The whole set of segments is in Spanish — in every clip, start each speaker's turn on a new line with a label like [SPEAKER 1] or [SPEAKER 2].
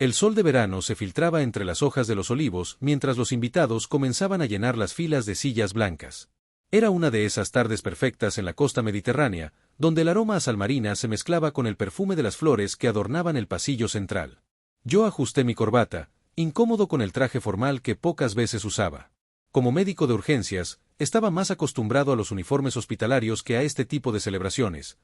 [SPEAKER 1] El sol de verano se filtraba entre las hojas de los olivos mientras los invitados comenzaban a llenar las filas de sillas blancas. Era una de esas tardes perfectas en la costa mediterránea, donde el aroma a sal marina se mezclaba con el perfume de las flores que adornaban el pasillo central. Yo ajusté mi corbata, incómodo con el traje formal que pocas veces usaba. Como médico de urgencias, estaba más acostumbrado a los uniformes hospitalarios que a este tipo de celebraciones.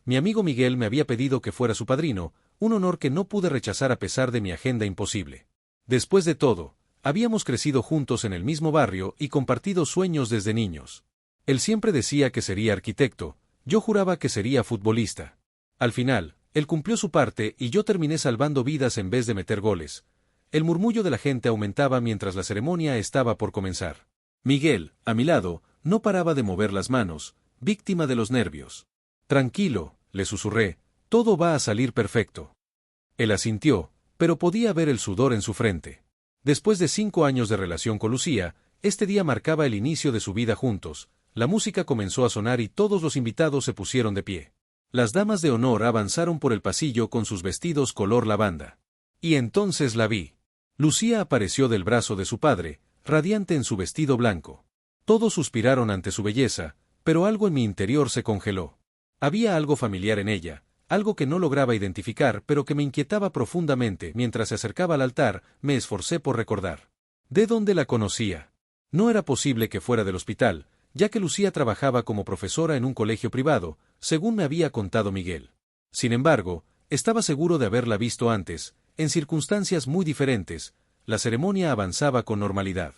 [SPEAKER 1] Mi amigo Miguel me había pedido que fuera su padrino, un honor que no pude rechazar a pesar de mi agenda imposible. Después de todo, habíamos crecido juntos en el mismo barrio y compartido sueños desde niños. Él siempre decía que sería arquitecto, yo juraba que sería futbolista. Al final, él cumplió su parte y yo terminé salvando vidas en vez de meter goles. El murmullo de la gente aumentaba mientras la ceremonia estaba por comenzar. Miguel, a mi lado, no paraba de mover las manos, víctima de los nervios. Tranquilo, le susurré, todo va a salir perfecto. Él asintió, pero podía ver el sudor en su frente. Después de 5 años de relación con Lucía, este día marcaba el inicio de su vida juntos. La música comenzó a sonar y todos los invitados se pusieron de pie. Las damas de honor avanzaron por el pasillo con sus vestidos color lavanda. Y entonces la vi. Lucía apareció del brazo de su padre, radiante en su vestido blanco. Todos suspiraron ante su belleza, pero algo en mi interior se congeló. Había algo familiar en ella, algo que no lograba identificar pero que me inquietaba profundamente. Mientras se acercaba al altar, me esforcé por recordar. ¿De dónde la conocía? No era posible que fuera del hospital, ya que Lucía trabajaba como profesora en un colegio privado, según me había contado Miguel. Sin embargo, estaba seguro de haberla visto antes, en circunstancias muy diferentes. La ceremonia avanzaba con normalidad.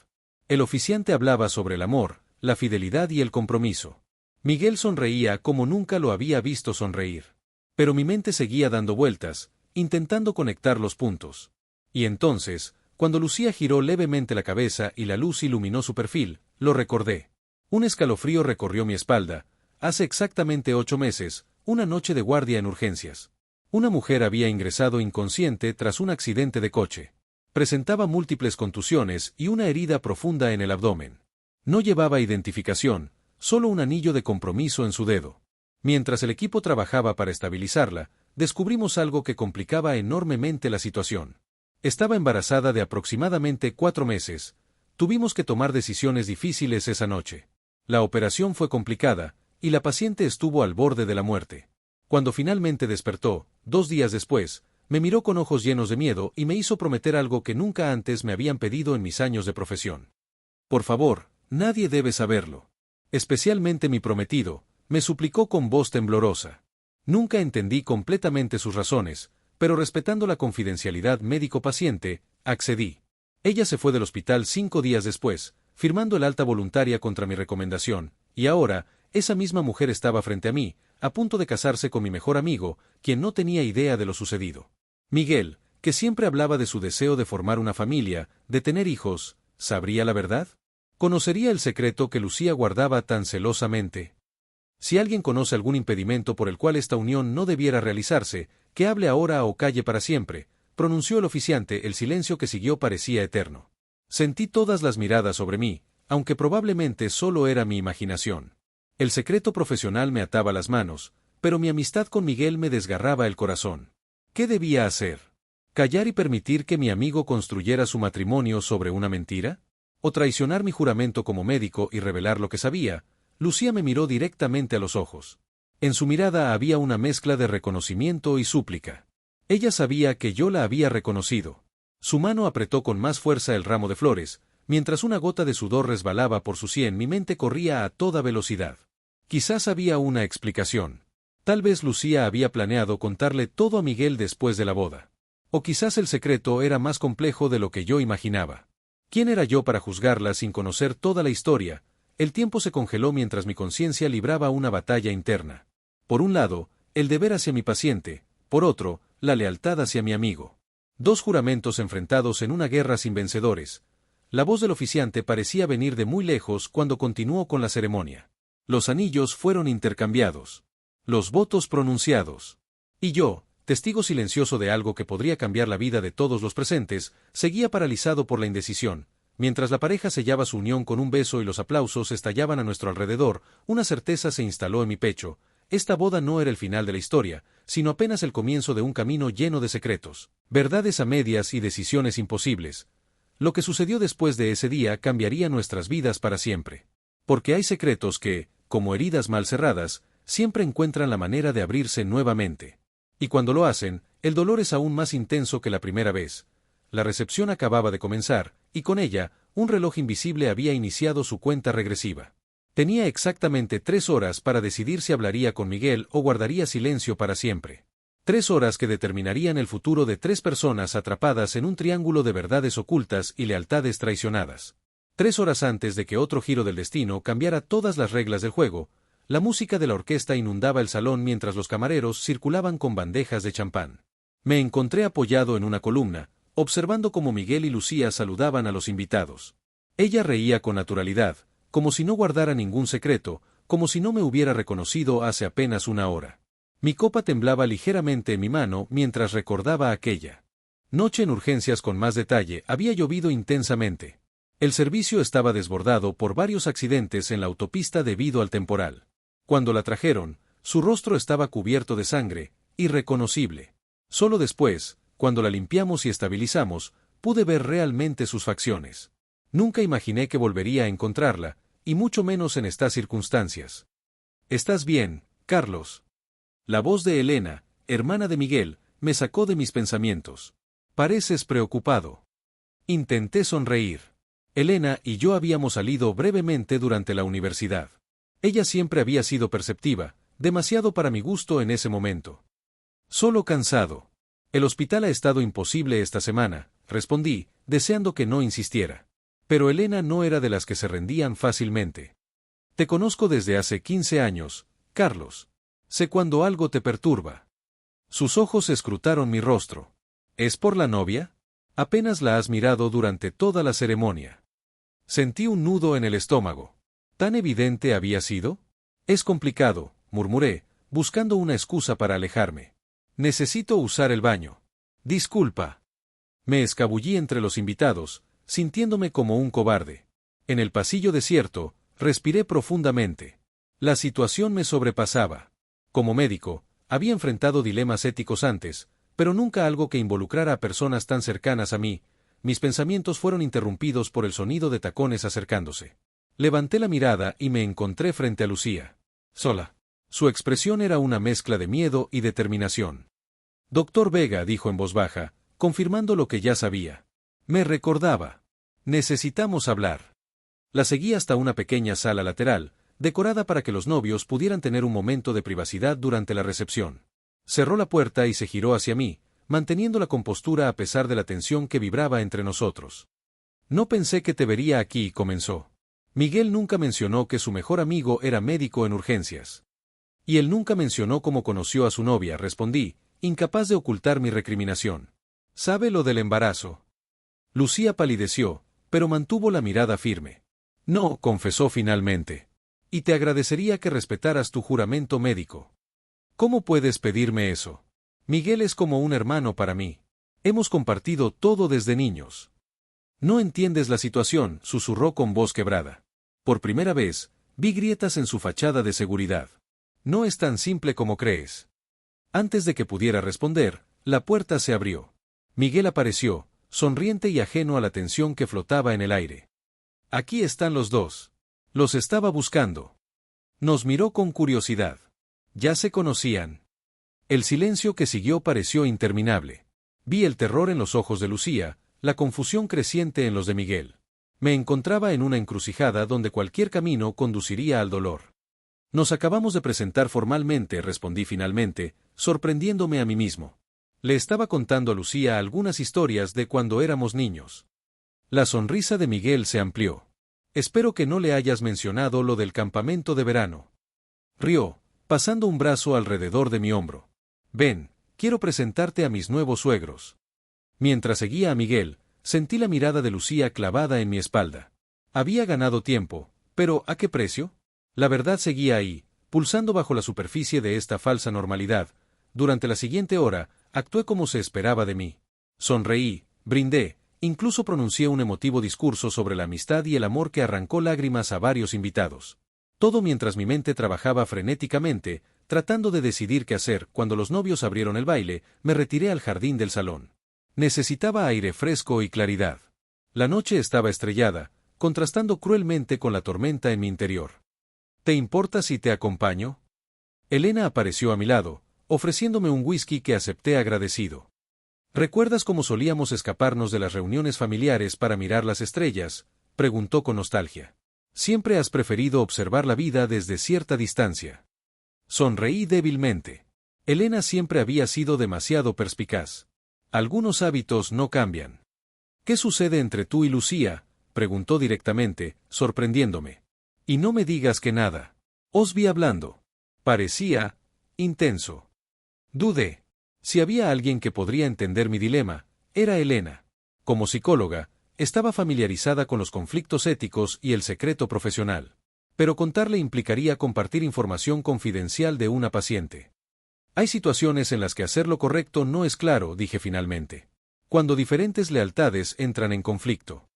[SPEAKER 1] El oficiante hablaba sobre el amor, la fidelidad y el compromiso. Miguel sonreía como nunca lo había visto sonreír. Pero mi mente seguía dando vueltas, intentando conectar los puntos. Y entonces, cuando Lucía giró levemente la cabeza y la luz iluminó su perfil, lo recordé. Un escalofrío recorrió mi espalda. Hace exactamente 8 meses, una noche de guardia en urgencias. Una mujer había ingresado inconsciente tras un accidente de coche. Presentaba múltiples contusiones y una herida profunda en el abdomen. No llevaba identificación, solo un anillo de compromiso en su dedo. Mientras el equipo trabajaba para estabilizarla, descubrimos algo que complicaba enormemente la situación. Estaba embarazada de aproximadamente 4 meses. Tuvimos que tomar decisiones difíciles esa noche. La operación fue complicada, y la paciente estuvo al borde de la muerte. Cuando finalmente despertó, 2 días después, me miró con ojos llenos de miedo y me hizo prometer algo que nunca antes me habían pedido en mis años de profesión. Por favor, nadie debe saberlo. Especialmente mi prometido, me suplicó con voz temblorosa. Nunca entendí completamente sus razones, pero respetando la confidencialidad médico-paciente, accedí. Ella se fue del hospital 5 días después, firmando el alta voluntaria contra mi recomendación, y ahora, esa misma mujer estaba frente a mí, a punto de casarse con mi mejor amigo, quien no tenía idea de lo sucedido. Miguel, que siempre hablaba de su deseo de formar una familia, de tener hijos, ¿sabría la verdad? ¿Conocería el secreto que Lucía guardaba tan celosamente? Si alguien conoce algún impedimento por el cual esta unión no debiera realizarse, que hable ahora o calle para siempre, pronunció el oficiante. El silencio que siguió parecía eterno. Sentí todas las miradas sobre mí, aunque probablemente solo era mi imaginación. El secreto profesional me ataba las manos, pero mi amistad con Miguel me desgarraba el corazón. ¿Qué debía hacer? ¿Callar y permitir que mi amigo construyera su matrimonio sobre una mentira? ¿O traicionar mi juramento como médico y revelar lo que sabía? Lucía me miró directamente a los ojos. En su mirada había una mezcla de reconocimiento y súplica. Ella sabía que yo la había reconocido. Su mano apretó con más fuerza el ramo de flores, mientras una gota de sudor resbalaba por su sien. Mi mente corría a toda velocidad. Quizás había una explicación. Tal vez Lucía había planeado contarle todo a Miguel después de la boda. O quizás el secreto era más complejo de lo que yo imaginaba. ¿Quién era yo para juzgarla sin conocer toda la historia? El tiempo se congeló mientras mi conciencia libraba una batalla interna. Por un lado, el deber hacia mi paciente, por otro, la lealtad hacia mi amigo. 2 juramentos enfrentados en una guerra sin vencedores. La voz del oficiante parecía venir de muy lejos cuando continuó con la ceremonia. Los anillos fueron intercambiados. Los votos pronunciados. Y yo, testigo silencioso de algo que podría cambiar la vida de todos los presentes, seguía paralizado por la indecisión. Mientras la pareja sellaba su unión con un beso y los aplausos estallaban a nuestro alrededor, una certeza se instaló en mi pecho. Esta boda no era el final de la historia, sino apenas el comienzo de un camino lleno de secretos, verdades a medias y decisiones imposibles. Lo que sucedió después de ese día cambiaría nuestras vidas para siempre. Porque hay secretos que, como heridas mal cerradas, siempre encuentran la manera de abrirse nuevamente. Y cuando lo hacen, el dolor es aún más intenso que la primera vez. La recepción acababa de comenzar, y con ella, un reloj invisible había iniciado su cuenta regresiva. Tenía exactamente 3 horas para decidir si hablaría con Miguel o guardaría silencio para siempre. 3 horas que determinarían el futuro de 3 personas atrapadas en un triángulo de verdades ocultas y lealtades traicionadas. 3 horas antes de que otro giro del destino cambiara todas las reglas del juego, la música de la orquesta inundaba el salón mientras los camareros circulaban con bandejas de champán. Me encontré apoyado en una columna, observando cómo Miguel y Lucía saludaban a los invitados. Ella reía con naturalidad, como si no guardara ningún secreto, como si no me hubiera reconocido hace apenas una hora. Mi copa temblaba ligeramente en mi mano mientras recordaba aquella noche en urgencias con más detalle. Había llovido intensamente. El servicio estaba desbordado por varios accidentes en la autopista debido al temporal. Cuando la trajeron, su rostro estaba cubierto de sangre, irreconocible. Solo después, cuando la limpiamos y estabilizamos, pude ver realmente sus facciones. Nunca imaginé que volvería a encontrarla, y mucho menos en estas circunstancias. ¿Estás bien, Carlos? La voz de Elena, hermana de Miguel, me sacó de mis pensamientos. Pareces preocupado. Intenté sonreír. Elena y yo habíamos salido brevemente durante la universidad. Ella siempre había sido perceptiva, demasiado para mi gusto en ese momento. Solo cansado. El hospital ha estado imposible esta semana, respondí, deseando que no insistiera. Pero Elena no era de las que se rendían fácilmente. Te conozco desde hace 15 años, Carlos. Sé cuando algo te perturba. Sus ojos escrutaron mi rostro. ¿Es por la novia? Apenas la has mirado durante toda la ceremonia. Sentí un nudo en el estómago. ¿Tan evidente había sido? Es complicado, murmuré, buscando una excusa para alejarme. Necesito usar el baño. Disculpa. Me escabullí entre los invitados, sintiéndome como un cobarde. En el pasillo desierto, respiré profundamente. La situación me sobrepasaba. Como médico, había enfrentado dilemas éticos antes, pero nunca algo que involucrara a personas tan cercanas a mí. Mis pensamientos fueron interrumpidos por el sonido de tacones acercándose. Levanté la mirada y me encontré frente a Lucía. Sola. Su expresión era una mezcla de miedo y determinación. Doctor Vega, dijo en voz baja, confirmando lo que ya sabía. Me recordaba. Necesitamos hablar. La seguí hasta una pequeña sala lateral, decorada para que los novios pudieran tener un momento de privacidad durante la recepción. Cerró la puerta y se giró hacia mí, manteniendo la compostura a pesar de la tensión que vibraba entre nosotros. No pensé que te vería aquí, comenzó. Miguel nunca mencionó que su mejor amigo era médico en urgencias. Y él nunca mencionó cómo conoció a su novia, respondí, incapaz de ocultar mi recriminación. ¿Sabe lo del embarazo? Lucía palideció, pero mantuvo la mirada firme. No, confesó finalmente. Y te agradecería que respetaras tu juramento médico. ¿Cómo puedes pedirme eso? Miguel es como un hermano para mí. Hemos compartido todo desde niños. No entiendes la situación, susurró con voz quebrada. Por primera vez, vi grietas en su fachada de seguridad. No es tan simple como crees. Antes de que pudiera responder, la puerta se abrió. Miguel apareció, sonriente y ajeno a la tensión que flotaba en el aire. Aquí están los dos. Los estaba buscando. Nos miró con curiosidad. Ya se conocían. El silencio que siguió pareció interminable. Vi el terror en los ojos de Lucía, la confusión creciente en los de Miguel. Me encontraba en una encrucijada donde cualquier camino conduciría al dolor. Nos acabamos de presentar formalmente, respondí finalmente, sorprendiéndome a mí mismo. Le estaba contando a Lucía algunas historias de cuando éramos niños. La sonrisa de Miguel se amplió. Espero que no le hayas mencionado lo del campamento de verano. Rió, pasando un brazo alrededor de mi hombro. Ven, quiero presentarte a mis nuevos suegros. Mientras seguía a Miguel, sentí la mirada de Lucía clavada en mi espalda. Había ganado tiempo, pero ¿a qué precio? La verdad seguía ahí, pulsando bajo la superficie de esta falsa normalidad. Durante la siguiente hora, actué como se esperaba de mí. Sonreí, brindé, incluso pronuncié un emotivo discurso sobre la amistad y el amor que arrancó lágrimas a varios invitados. Todo mientras mi mente trabajaba frenéticamente, tratando de decidir qué hacer. Cuando los novios abrieron el baile, me retiré al jardín del salón. Necesitaba aire fresco y claridad. La noche estaba estrellada, contrastando cruelmente con la tormenta en mi interior. ¿Te importa si te acompaño? Elena apareció a mi lado, ofreciéndome un whisky que acepté agradecido. ¿Recuerdas cómo solíamos escaparnos de las reuniones familiares para mirar las estrellas?, preguntó con nostalgia. Siempre has preferido observar la vida desde cierta distancia. Sonreí débilmente. Elena siempre había sido demasiado perspicaz. Algunos hábitos no cambian. ¿Qué sucede entre tú y Lucía?, preguntó directamente, sorprendiéndome. Y no me digas que nada. Os vi hablando. Parecía intenso. Dudé. Si había alguien que podría entender mi dilema, era Elena. Como psicóloga, estaba familiarizada con los conflictos éticos y el secreto profesional. Pero contarle implicaría compartir información confidencial de una paciente. Hay situaciones en las que hacer lo correcto no es claro, dije finalmente. Cuando diferentes lealtades entran en conflicto.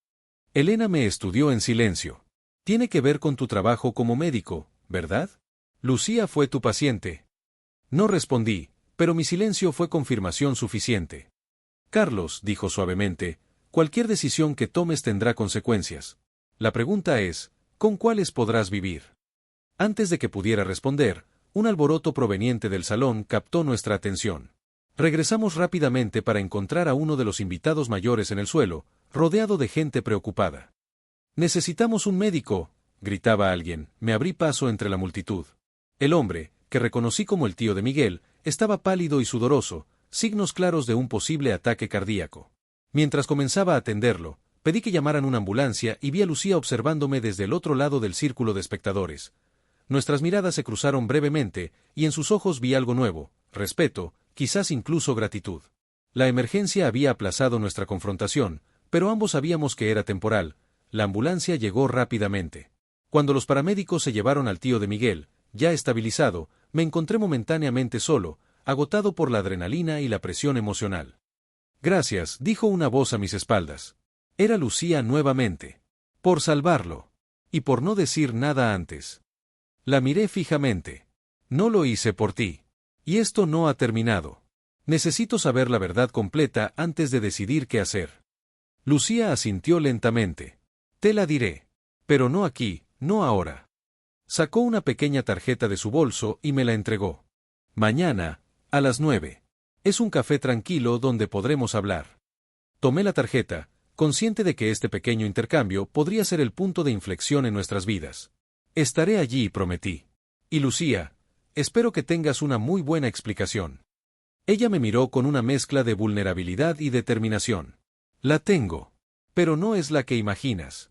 [SPEAKER 1] Elena me estudió en silencio. Tiene que ver con tu trabajo como médico, ¿verdad? Lucía fue tu paciente. No respondí, pero mi silencio fue confirmación suficiente. Carlos, dijo suavemente, cualquier decisión que tomes tendrá consecuencias. La pregunta es, ¿con cuáles podrás vivir? Antes de que pudiera responder, un alboroto proveniente del salón captó nuestra atención. Regresamos rápidamente para encontrar a uno de los invitados mayores en el suelo, rodeado de gente preocupada. «Necesitamos un médico», gritaba alguien. Me abrí paso entre la multitud. El hombre, que reconocí como el tío de Miguel, estaba pálido y sudoroso, signos claros de un posible ataque cardíaco. Mientras comenzaba a atenderlo, pedí que llamaran una ambulancia y vi a Lucía observándome desde el otro lado del círculo de espectadores. Nuestras miradas se cruzaron brevemente, y en sus ojos vi algo nuevo, respeto, quizás incluso gratitud. La emergencia había aplazado nuestra confrontación, pero ambos sabíamos que era temporal. La ambulancia llegó rápidamente. Cuando los paramédicos se llevaron al tío de Miguel, ya estabilizado, me encontré momentáneamente solo, agotado por la adrenalina y la presión emocional. «Gracias», dijo una voz a mis espaldas. Era Lucía nuevamente. «Por salvarlo. Y por no decir nada antes». La miré fijamente. «No lo hice por ti. Y esto no ha terminado. Necesito saber la verdad completa antes de decidir qué hacer». Lucía asintió lentamente. «Te la diré. Pero no aquí, no ahora». Sacó una pequeña tarjeta de su bolso y me la entregó. «Mañana, a las 9. Es un café tranquilo donde podremos hablar». Tomé la tarjeta, consciente de que este pequeño intercambio podría ser el punto de inflexión en nuestras vidas. «Estaré allí», prometí. «Y Lucía, espero que tengas una muy buena explicación». Ella me miró con una mezcla de vulnerabilidad y determinación. «La tengo. Pero no es la que imaginas».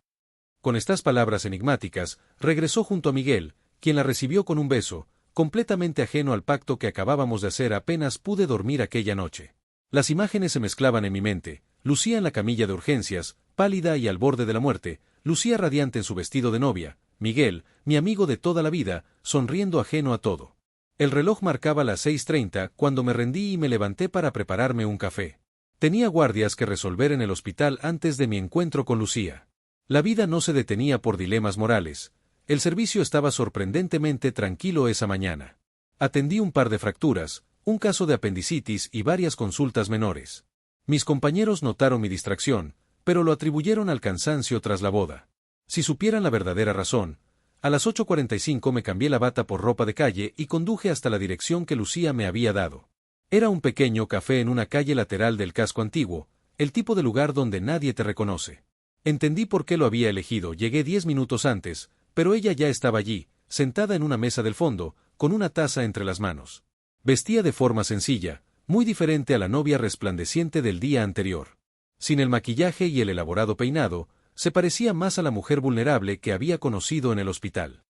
[SPEAKER 1] Con estas palabras enigmáticas, regresó junto a Miguel, quien la recibió con un beso, completamente ajeno al pacto que acabábamos de hacer. Apenas pude dormir aquella noche. Las imágenes se mezclaban en mi mente. Lucía en la camilla de urgencias, pálida y al borde de la muerte, Lucía radiante en su vestido de novia, Miguel, mi amigo de toda la vida, sonriendo ajeno a todo. El reloj marcaba las 6:30 cuando me rendí y me levanté para prepararme un café. Tenía guardias que resolver en el hospital antes de mi encuentro con Lucía. La vida no se detenía por dilemas morales. El servicio estaba sorprendentemente tranquilo esa mañana. Atendí un par de fracturas, un caso de apendicitis y varias consultas menores. Mis compañeros notaron mi distracción, pero lo atribuyeron al cansancio tras la boda. Si supieran la verdadera razón, a las 8:45 me cambié la bata por ropa de calle y conduje hasta la dirección que Lucía me había dado. Era un pequeño café en una calle lateral del casco antiguo, el tipo de lugar donde nadie te reconoce. Entendí por qué lo había elegido. Llegué 10 minutos antes, pero ella ya estaba allí, sentada en una mesa del fondo, con una taza entre las manos. Vestía de forma sencilla, muy diferente a la novia resplandeciente del día anterior. Sin el maquillaje y el elaborado peinado, se parecía más a la mujer vulnerable que había conocido en el hospital.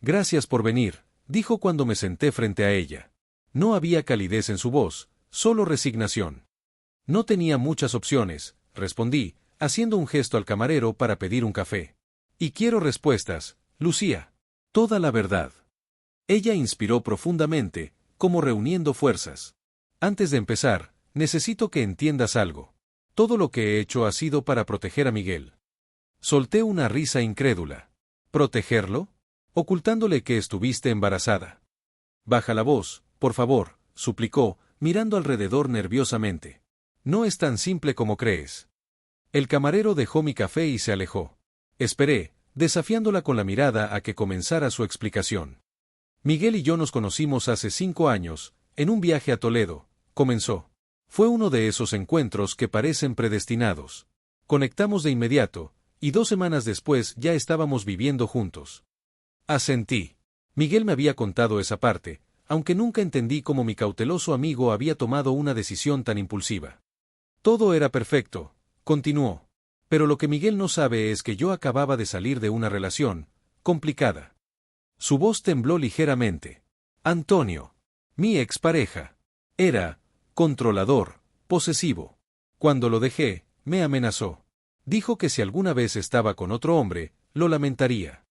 [SPEAKER 1] «Gracias por venir», dijo cuando me senté frente a ella. No había calidez en su voz, solo resignación. «No tenía muchas opciones», respondí, haciendo un gesto al camarero para pedir un café. «Y quiero respuestas, Lucía. Toda la verdad». Ella inspiró profundamente, como reuniendo fuerzas. «Antes de empezar, necesito que entiendas algo. Todo lo que he hecho ha sido para proteger a Miguel». Solté una risa incrédula. «¿Protegerlo? Ocultándole que estuviste embarazada». Baja la voz, por favor, suplicó, mirando alrededor nerviosamente. No es tan simple como crees. El camarero dejó mi café y se alejó. Esperé, desafiándola con la mirada a que comenzara su explicación. Miguel y yo nos conocimos hace 5 años, en un viaje a Toledo, comenzó. Fue uno de esos encuentros que parecen predestinados. Conectamos de inmediato, y 2 semanas después ya estábamos viviendo juntos. Asentí. Miguel me había contado esa parte, aunque nunca entendí cómo mi cauteloso amigo había tomado una decisión tan impulsiva. Todo era perfecto, continuó. Pero lo que Miguel no sabe es que yo acababa de salir de una relación complicada. Su voz tembló ligeramente. Antonio, mi expareja, era controlador, posesivo. Cuando lo dejé, me amenazó. Dijo que si alguna vez estaba con otro hombre, lo lamentaría.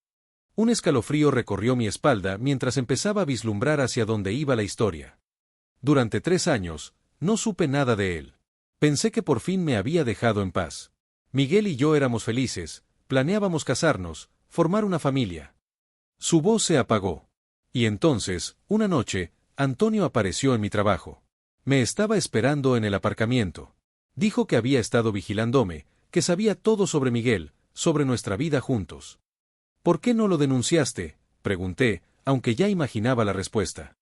[SPEAKER 1] Un escalofrío recorrió mi espalda mientras empezaba a vislumbrar hacia dónde iba la historia. Durante 3 años, no supe nada de él. Pensé que por fin me había dejado en paz. Miguel y yo éramos felices, planeábamos casarnos, formar una familia. Su voz se apagó. Y entonces, una noche, Antonio apareció en mi trabajo. Me estaba esperando en el aparcamiento. Dijo que había estado vigilándome, que sabía todo sobre Miguel, sobre nuestra vida juntos. ¿Por qué no lo denunciaste?, pregunté, aunque ya imaginaba la respuesta.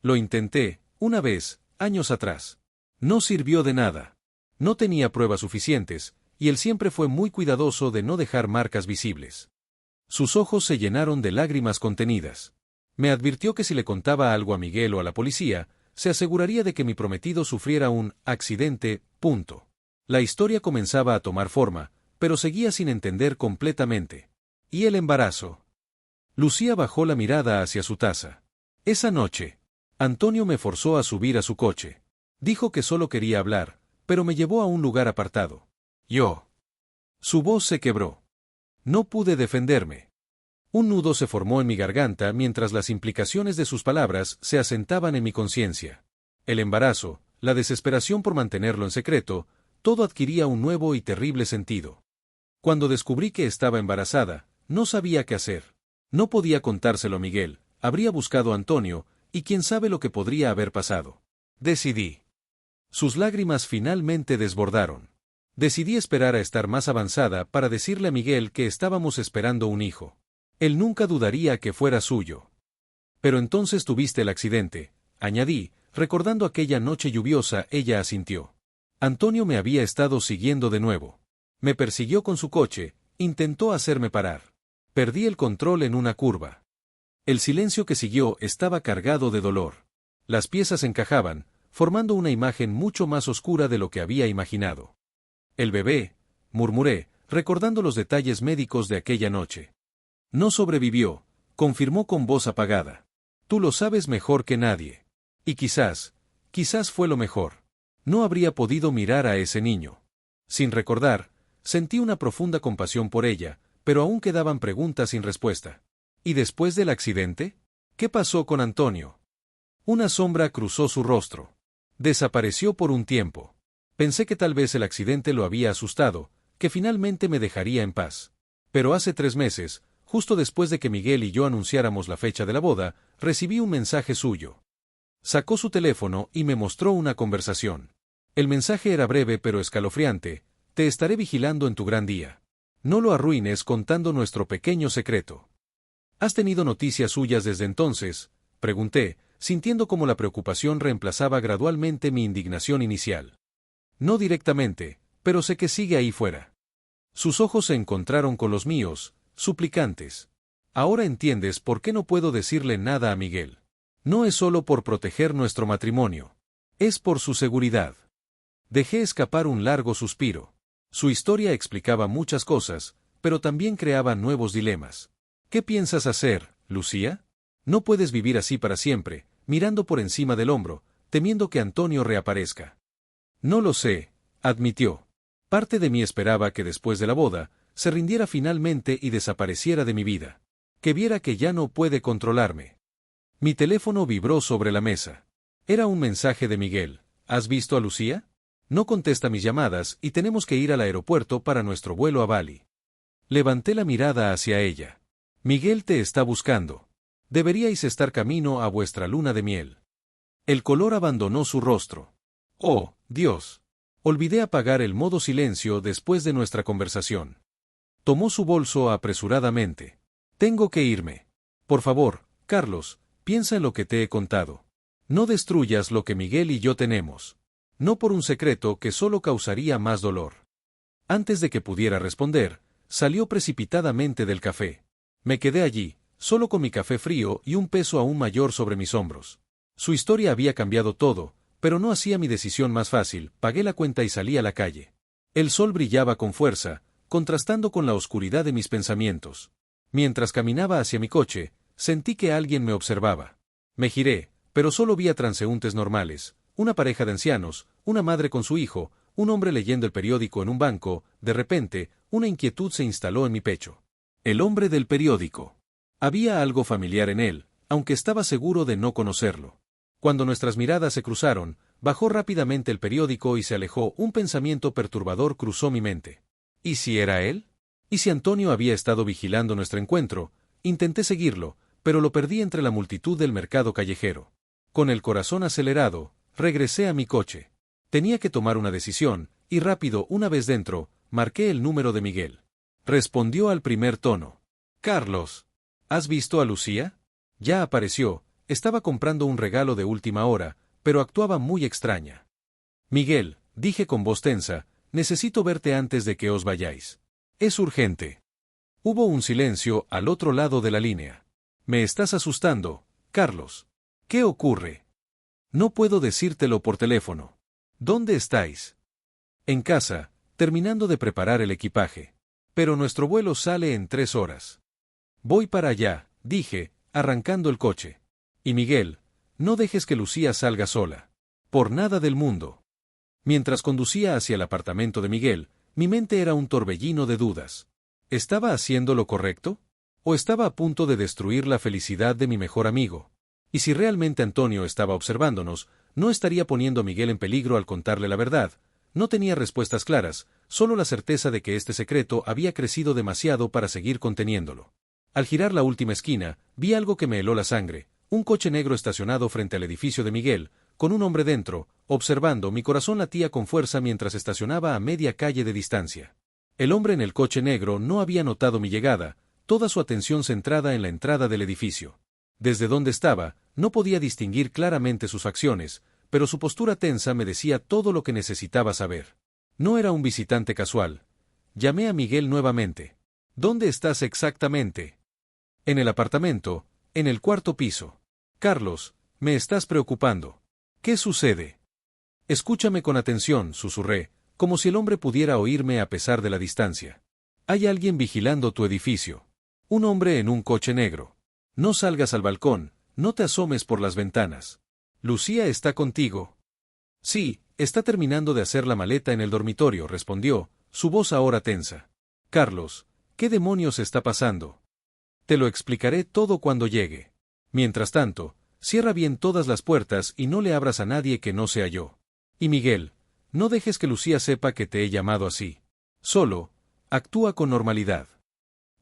[SPEAKER 1] Lo intenté, una vez, años atrás. No sirvió de nada. No tenía pruebas suficientes, y él siempre fue muy cuidadoso de no dejar marcas visibles. Sus ojos se llenaron de lágrimas contenidas. Me advirtió que si le contaba algo a Miguel o a la policía, se aseguraría de que mi prometido sufriera un accidente, punto. La historia comenzaba a tomar forma, pero seguía sin entender completamente. ¿Y el embarazo? Lucía bajó la mirada hacia su taza. Esa noche, Antonio me forzó a subir a su coche. Dijo que solo quería hablar, pero me llevó a un lugar apartado. Yo. Su voz se quebró. No pude defenderme. Un nudo se formó en mi garganta mientras las implicaciones de sus palabras se asentaban en mi conciencia. El embarazo, la desesperación por mantenerlo en secreto, todo adquiría un nuevo y terrible sentido. Cuando descubrí que estaba embarazada, no sabía qué hacer. No podía contárselo a Miguel, habría buscado a Antonio, y quién sabe lo que podría haber pasado. Decidí. Sus lágrimas finalmente desbordaron. Decidí esperar a estar más avanzada para decirle a Miguel que estábamos esperando un hijo. Él nunca dudaría que fuera suyo. Pero entonces tuviste el accidente, añadí, recordando aquella noche lluviosa. Ella asintió. Antonio me había estado siguiendo de nuevo. Me persiguió con su coche, intentó hacerme parar. Perdí el control en una curva. El silencio que siguió estaba cargado de dolor. Las piezas encajaban, formando una imagen mucho más oscura de lo que había imaginado. El bebé, murmuré, recordando los detalles médicos de aquella noche. No sobrevivió, confirmó con voz apagada. Tú lo sabes mejor que nadie. Y quizás fue lo mejor. No habría podido mirar a ese niño. Sin recordar, sentí una profunda compasión por ella, pero aún quedaban preguntas sin respuesta. ¿Y después del accidente? ¿Qué pasó con Antonio? Una sombra cruzó su rostro. Desapareció por un tiempo. Pensé que tal vez el accidente lo había asustado, que finalmente me dejaría en paz. Pero hace 3 meses, justo después de que Miguel y yo anunciáramos la fecha de la boda, recibí un mensaje suyo. Sacó su teléfono y me mostró una conversación. El mensaje era breve pero escalofriante. Te estaré vigilando en tu gran día. No lo arruines contando nuestro pequeño secreto. ¿Has tenido noticias suyas desde entonces?, pregunté, sintiendo cómo la preocupación reemplazaba gradualmente mi indignación inicial. No directamente, pero sé que sigue ahí fuera. Sus ojos se encontraron con los míos, suplicantes. Ahora entiendes por qué no puedo decirle nada a Miguel. No es solo por proteger nuestro matrimonio. Es por su seguridad. Dejé escapar un largo suspiro. Su historia explicaba muchas cosas, pero también creaba nuevos dilemas. ¿Qué piensas hacer, Lucía? No puedes vivir así para siempre, mirando por encima del hombro, temiendo que Antonio reaparezca. No lo sé, admitió. Parte de mí esperaba que después de la boda, se rindiera finalmente y desapareciera de mi vida. Que viera que ya no puede controlarme. Mi teléfono vibró sobre la mesa. Era un mensaje de Miguel. ¿Has visto a Lucía? No contesta mis llamadas y tenemos que ir al aeropuerto para nuestro vuelo a Bali. Levanté la mirada hacia ella. Miguel te está buscando. Deberíais estar camino a vuestra luna de miel. El color abandonó su rostro. Oh, Dios. Olvidé apagar el modo silencio después de nuestra conversación. Tomó su bolso apresuradamente. Tengo que irme. Por favor, Carlos, piensa en lo que te he contado. No destruyas lo que Miguel y yo tenemos. No por un secreto que solo causaría más dolor. Antes de que pudiera responder, salió precipitadamente del café. Me quedé allí, solo con mi café frío y un peso aún mayor sobre mis hombros. Su historia había cambiado todo, pero no hacía mi decisión más fácil. Pagué la cuenta y salí a la calle. El sol brillaba con fuerza, contrastando con la oscuridad de mis pensamientos. Mientras caminaba hacia mi coche, sentí que alguien me observaba. Me giré, pero solo vi a transeúntes normales, una pareja de ancianos, una madre con su hijo, un hombre leyendo el periódico en un banco. De repente, una inquietud se instaló en mi pecho. El hombre del periódico. Había algo familiar en él, aunque estaba seguro de no conocerlo. Cuando nuestras miradas se cruzaron, bajó rápidamente el periódico y se alejó. Un pensamiento perturbador cruzó mi mente. ¿Y si era él? ¿Y si Antonio había estado vigilando nuestro encuentro? Intenté seguirlo, pero lo perdí entre la multitud del mercado callejero. Con el corazón acelerado, regresé a mi coche. Tenía que tomar una decisión, y rápido, una vez dentro, marqué el número de Miguel. Respondió al primer tono. Carlos, ¿has visto a Lucía? Ya apareció. Estaba comprando un regalo de última hora, pero actuaba muy extraña. Miguel, dije con voz tensa, necesito verte antes de que os vayáis. Es urgente. Hubo un silencio al otro lado de la línea. Me estás asustando, Carlos. ¿Qué ocurre? No puedo decírtelo por teléfono. ¿Dónde estáis? En casa, terminando de preparar el equipaje. Pero nuestro vuelo sale en 3 horas. Voy para allá, dije, arrancando el coche. Y Miguel, no dejes que Lucía salga sola. Por nada del mundo. Mientras conducía hacia el apartamento de Miguel, mi mente era un torbellino de dudas. ¿Estaba haciendo lo correcto? ¿O estaba a punto de destruir la felicidad de mi mejor amigo? Y si realmente Antonio estaba observándonos, ¿no estaría poniendo a Miguel en peligro al contarle la verdad? No tenía respuestas claras, solo la certeza de que este secreto había crecido demasiado para seguir conteniéndolo. Al girar la última esquina, vi algo que me heló la sangre. Un coche negro estacionado frente al edificio de Miguel, con un hombre dentro, observando. Mi corazón latía con fuerza mientras estacionaba a media calle de distancia. El hombre en el coche negro no había notado mi llegada, toda su atención centrada en la entrada del edificio. Desde donde estaba, no podía distinguir claramente sus facciones, pero su postura tensa me decía todo lo que necesitaba saber. No era un visitante casual. Llamé a Miguel nuevamente. ¿Dónde estás exactamente? En el apartamento, en el 4º piso. Carlos, me estás preocupando. ¿Qué sucede? Escúchame con atención, susurré, como si el hombre pudiera oírme a pesar de la distancia. Hay alguien vigilando tu edificio. Un hombre en un coche negro. No salgas al balcón, no te asomes por las ventanas. ¿Lucía está contigo? Sí, está terminando de hacer la maleta en el dormitorio, respondió, su voz ahora tensa. Carlos, ¿qué demonios está pasando? Te lo explicaré todo cuando llegue. Mientras tanto, cierra bien todas las puertas y no le abras a nadie que no sea yo. Y Miguel, no dejes que Lucía sepa que te he llamado así. Solo, actúa con normalidad.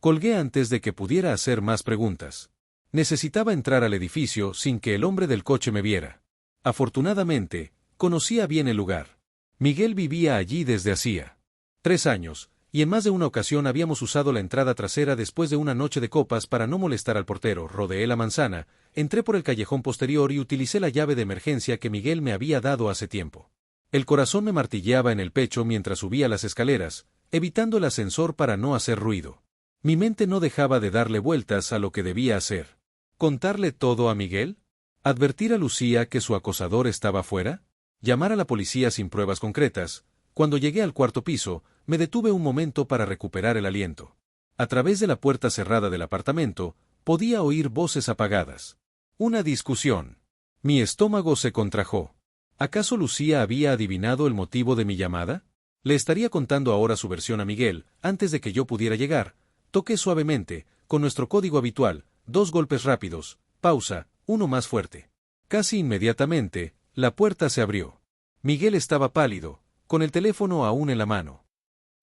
[SPEAKER 1] Colgué antes de que pudiera hacer más preguntas. Necesitaba entrar al edificio sin que el hombre del coche me viera. Afortunadamente, conocía bien el lugar. Miguel vivía allí desde hacía 3 años, y en más de una ocasión habíamos usado la entrada trasera después de una noche de copas para no molestar al portero. Rodeé la manzana, entré por el callejón posterior y utilicé la llave de emergencia que Miguel me había dado hace tiempo. El corazón me martilleaba en el pecho mientras subía las escaleras, evitando el ascensor para no hacer ruido. Mi mente no dejaba de darle vueltas a lo que debía hacer. ¿Contarle todo a Miguel? ¿Advertir a Lucía que su acosador estaba fuera? ¿Llamar a la policía sin pruebas concretas? Cuando llegué al 4º piso, me detuve un momento para recuperar el aliento. A través de la puerta cerrada del apartamento, podía oír voces apagadas. Una discusión. Mi estómago se contrajo. ¿Acaso Lucía había adivinado el motivo de mi llamada? Le estaría contando ahora su versión a Miguel, antes de que yo pudiera llegar. Toqué suavemente, con nuestro código habitual, 2 golpes rápidos, pausa, uno más fuerte. Casi inmediatamente, la puerta se abrió. Miguel estaba pálido, con el teléfono aún en la mano.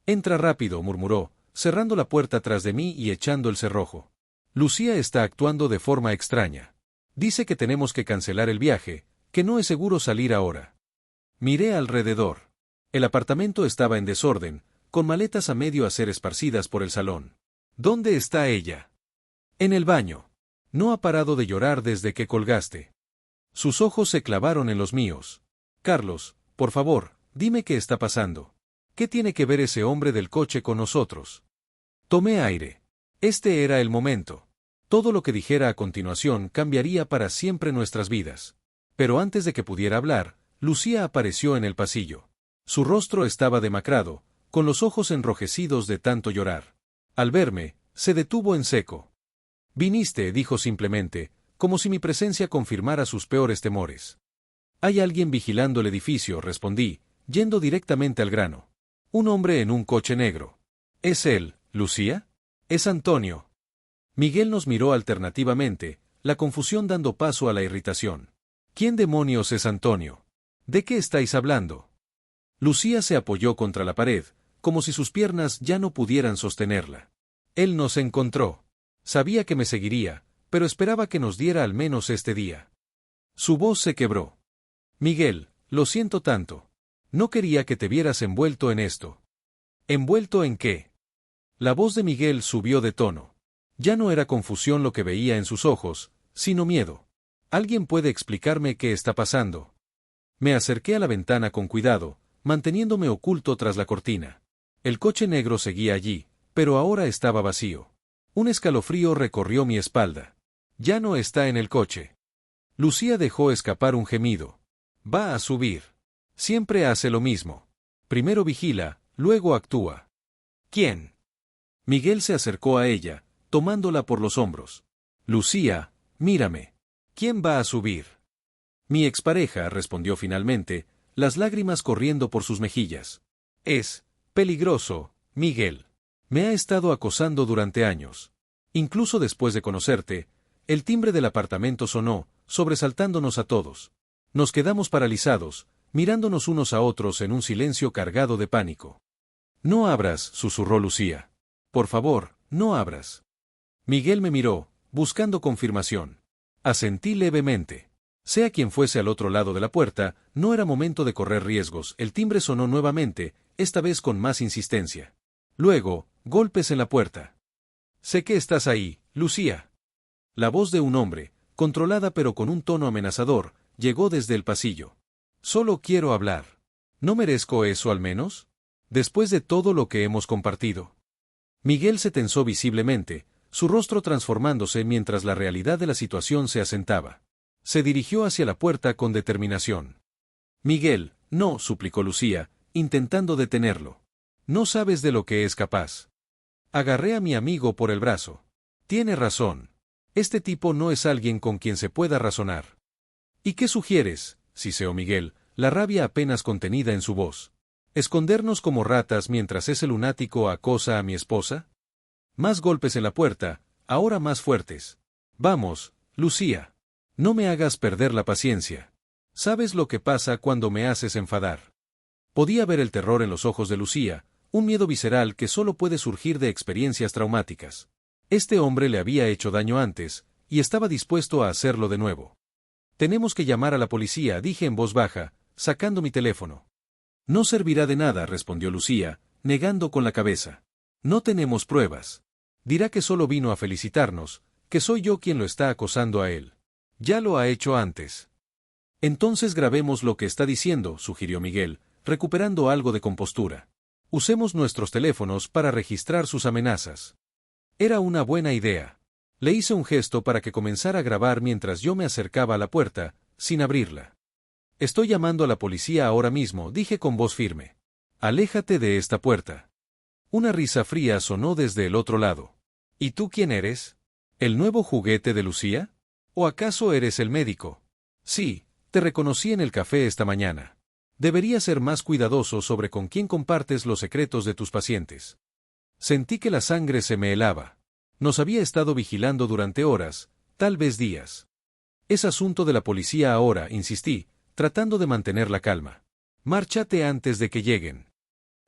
[SPEAKER 1] Entra rápido, murmuró, cerrando la puerta tras de mí y echando el cerrojo. Lucía está actuando de forma extraña. Dice que tenemos que cancelar el viaje, que no es seguro salir ahora. Miré alrededor. El apartamento estaba en desorden, con maletas a medio hacer esparcidas por el salón. ¿Dónde está ella? En el baño. No ha parado de llorar desde que colgaste. Sus ojos se clavaron en los míos. Carlos, por favor, dime qué está pasando. ¿Qué tiene que ver ese hombre del coche con nosotros? Tomé aire. Este era el momento. Todo lo que dijera a continuación cambiaría para siempre nuestras vidas. Pero antes de que pudiera hablar, Lucía apareció en el pasillo. Su rostro estaba demacrado, con los ojos enrojecidos de tanto llorar. Al verme, se detuvo en seco. Viniste, dijo simplemente, como si mi presencia confirmara sus peores temores. Hay alguien vigilando el edificio, respondí, yendo directamente al grano. Un hombre en un coche negro. ¿Es él, Lucía? Es Antonio. Miguel nos miró alternativamente, la confusión dando paso a la irritación. ¿Quién demonios es Antonio? ¿De qué estáis hablando? Lucía se apoyó contra la pared, como si sus piernas ya no pudieran sostenerla. Él nos encontró. Sabía que me seguiría, pero esperaba que nos diera al menos este día. Su voz se quebró. Miguel, lo siento tanto. No quería que te vieras envuelto en esto. ¿Envuelto en qué? La voz de Miguel subió de tono. Ya no era confusión lo que veía en sus ojos, sino miedo. ¿Alguien puede explicarme qué está pasando? Me acerqué a la ventana con cuidado, manteniéndome oculto tras la cortina. El coche negro seguía allí, pero ahora estaba vacío. Un escalofrío recorrió mi espalda. Ya no está en el coche. Lucía dejó escapar un gemido. Va a subir. Siempre hace lo mismo. Primero vigila, luego actúa. ¿Quién? Miguel se acercó a ella, tomándola por los hombros. Lucía, mírame. ¿Quién va a subir? Mi expareja, respondió finalmente, las lágrimas corriendo por sus mejillas. Es peligroso, Miguel. Me ha estado acosando durante años. Incluso después de conocerte, el timbre del apartamento sonó, sobresaltándonos a todos. Nos quedamos paralizados, mirándonos unos a otros en un silencio cargado de pánico. No abras, susurró Lucía. Por favor, no abras. Miguel me miró, buscando confirmación. Asentí levemente. Sea quien fuese al otro lado de la puerta, no era momento de correr riesgos. El timbre sonó nuevamente, esta vez con más insistencia. Luego, golpes en la puerta. Sé que estás ahí, Lucía. La voz de un hombre, controlada pero con un tono amenazador, llegó desde el pasillo. Solo quiero hablar. ¿No merezco eso al menos? Después de todo lo que hemos compartido. Miguel se tensó visiblemente, su rostro transformándose mientras la realidad de la situación se asentaba. Se dirigió hacia la puerta con determinación. Miguel, no, suplicó Lucía, intentando detenerlo. No sabes de lo que es capaz. Agarré a mi amigo por el brazo. Tiene razón. Este tipo no es alguien con quien se pueda razonar. ¿Y qué sugieres? Siseó Miguel, la rabia apenas contenida en su voz. ¿Escondernos como ratas mientras ese lunático acosa a mi esposa? Más golpes en la puerta, ahora más fuertes. Vamos, Lucía. No me hagas perder la paciencia. ¿Sabes lo que pasa cuando me haces enfadar? Podía ver el terror en los ojos de Lucía, un miedo visceral que solo puede surgir de experiencias traumáticas. Este hombre le había hecho daño antes, y estaba dispuesto a hacerlo de nuevo. Tenemos que llamar a la policía, dije en voz baja, sacando mi teléfono. No servirá de nada, respondió Lucía, negando con la cabeza. No tenemos pruebas. Dirá que solo vino a felicitarnos, que soy yo quien lo está acosando a él. Ya lo ha hecho antes. Entonces grabemos lo que está diciendo, sugirió Miguel, recuperando algo de compostura. Usemos nuestros teléfonos para registrar sus amenazas. Era una buena idea. Le hice un gesto para que comenzara a grabar mientras yo me acercaba a la puerta, sin abrirla. Estoy llamando a la policía ahora mismo, dije con voz firme. Aléjate de esta puerta. Una risa fría sonó desde el otro lado. ¿Y tú quién eres? ¿El nuevo juguete de Lucía? ¿O acaso eres el médico? Sí, te reconocí en el café esta mañana. Deberías ser más cuidadoso sobre con quién compartes los secretos de tus pacientes. Sentí que la sangre se me helaba. Nos había estado vigilando durante horas, tal vez días. Es asunto de la policía ahora, insistí, tratando de mantener la calma. Márchate antes de que lleguen.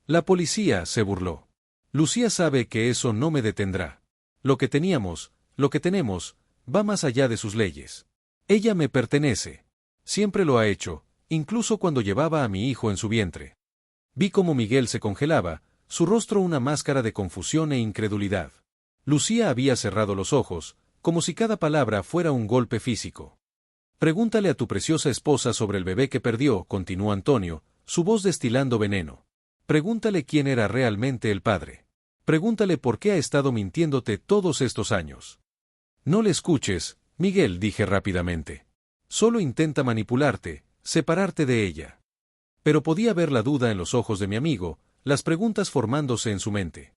[SPEAKER 1] La policía, se burló. Lucía sabe que eso no me detendrá. Lo que teníamos, lo que tenemos, va más allá de sus leyes. Ella me pertenece. Siempre lo ha hecho, incluso cuando llevaba a mi hijo en su vientre. Vi cómo Miguel se congelaba, su rostro una máscara de confusión e incredulidad. Lucía había cerrado los ojos, como si cada palabra fuera un golpe físico. Pregúntale a tu preciosa esposa sobre el bebé que perdió, continuó Antonio, su voz destilando veneno. Pregúntale quién era realmente el padre. Pregúntale por qué ha estado mintiéndote todos estos años. No le escuches, Miguel, dije rápidamente. Solo intenta manipularte, separarte de ella. Pero podía ver la duda en los ojos de mi amigo, las preguntas formándose en su mente.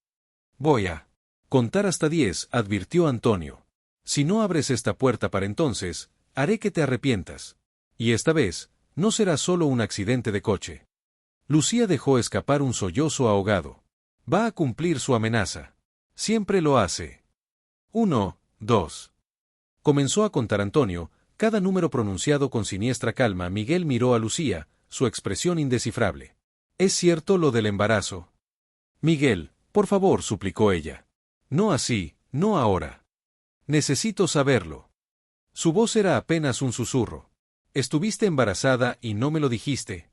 [SPEAKER 1] Voy a contar hasta 10, advirtió Antonio. Si no abres esta puerta para entonces, haré que te arrepientas. Y esta vez, no será solo un accidente de coche. Lucía dejó escapar un sollozo ahogado. Va a cumplir su amenaza. Siempre lo hace. 1, 2. Comenzó a contar Antonio, cada número pronunciado con siniestra calma. Miguel miró a Lucía, su expresión indescifrable. ¿Es cierto lo del embarazo? Miguel, por favor, suplicó ella. No así, no ahora. Necesito saberlo. Su voz era apenas un susurro. Estuviste embarazada y no me lo dijiste.